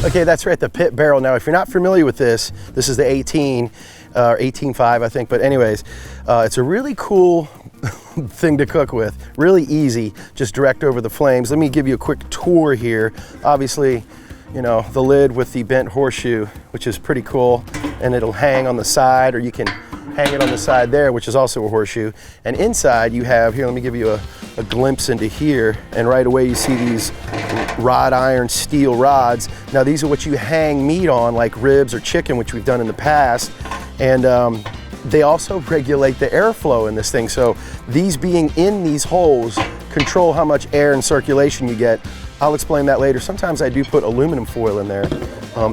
Okay, that's right, the pit barrel. Now, if you're not familiar with this, this is the 18, or 18.5, I think. But anyways, it's a really cool thing to cook with. Really easy, just direct over the flames. Let me give you a quick tour here. Obviously, you know, the lid with the bent horseshoe, which is pretty cool, and it'll hang on the side, or you can hang it on the side there, which is also a horseshoe. And inside you have, here, let me give you a glimpse into here, and right away you see these wrought iron steel rods. Now these are what you hang meat on, like ribs or chicken, which we've done in the past. And they also regulate the airflow in this thing. So these being in these holes control how much air and circulation you get. I'll explain that later. Sometimes I do put aluminum foil in there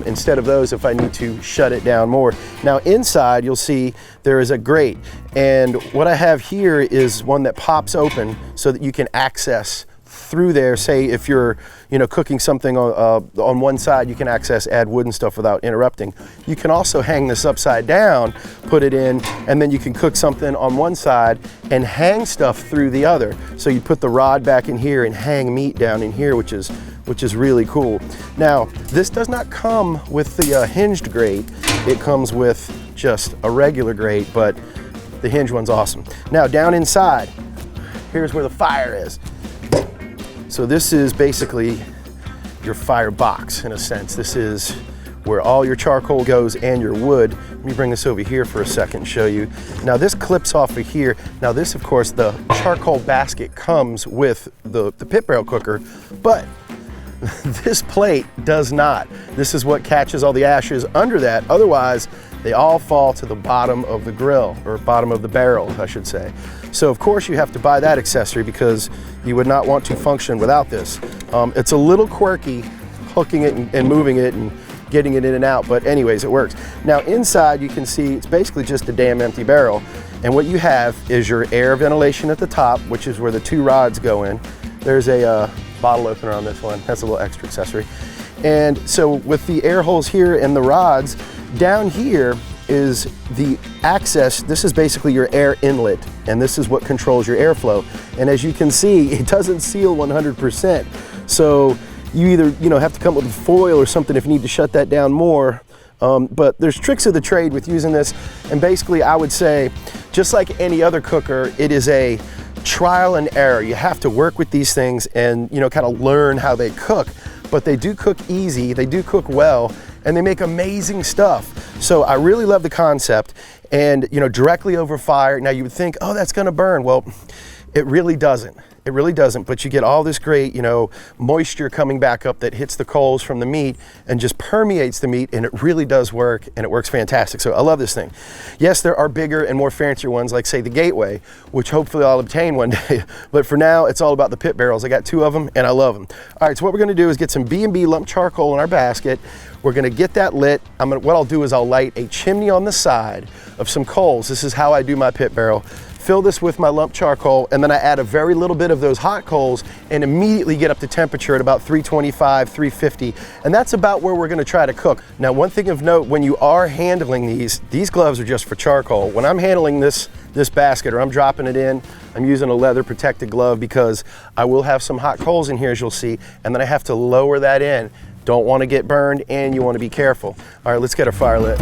instead of those if I need to shut it down more. Now inside you'll see there is a grate, and what I have here is one that pops open so that you can access through there. Say if you're, you know, cooking something on one side, you can add wood and stuff without interrupting. You can also hang this upside down, put it in, and then you can cook something on one side and hang stuff through the other. So you put the rod back in here and hang meat down in here, which is really cool. Now, this does not come with the hinged grate. It comes with just a regular grate, but the hinge one's awesome. Now, down inside, here's where the fire is. So this is basically your firebox in a sense. This is where all your charcoal goes and your wood. Let me bring this over here for a second and show you. Now this clips off of here. Now this, of course, the charcoal basket comes with the pit barrel cooker, but this plate does not. This is what catches all the ashes under that. Otherwise, they all fall to the bottom of the grill, or bottom of the barrel, I should say. So of course you have to buy that accessory because you would not want to function without this. It's a little quirky, hooking it and moving it and getting it in and out, but anyways, it works. Now inside you can see it's basically just a damn empty barrel. And what you have is your air ventilation at the top, which is where the two rods go in. There's a bottle opener on this one. That's a little extra accessory. And so with the air holes here and the rods, down here is the access. This is basically your air inlet, and this is what controls your airflow. And as you can see, it doesn't seal 100%. So you either, you know, have to come up with foil or something if you need to shut that down more. But there's tricks of the trade with using this. And basically I would say, just like any other cooker, it is a trial and error. You have to work with these things and, you know, kind of learn how they cook. But they do cook easy, they do cook well, and they make amazing stuff. So I really love the concept, and, you know, directly over fire. Now you would think, oh, that's gonna burn. Well, it really doesn't. It really doesn't, but you get all this great, you know, moisture coming back up that hits the coals from the meat and just permeates the meat, and it really does work, and it works fantastic. So I love this thing. Yes, there are bigger and more fancier ones, like say the Gateway, which hopefully I'll obtain one day, but for now it's all about the pit barrels. I got two of them and I love them. All right, so what we're gonna do is get some B&B lump charcoal in our basket. We're gonna get that lit. What I'll do is I'll light a chimney on the side of some coals. This is how I do my pit barrel. Fill this with my lump charcoal, and then I add a very little bit of those hot coals and immediately get up to temperature at about 325, 350. And that's about where we're gonna try to cook. Now, one thing of note, when you are handling these gloves are just for charcoal. When I'm handling this basket, or I'm dropping it in, I'm using a leather protected glove because I will have some hot coals in here, as you'll see, and then I have to lower that in. Don't wanna get burned, and you wanna be careful. All right, let's get our fire lit.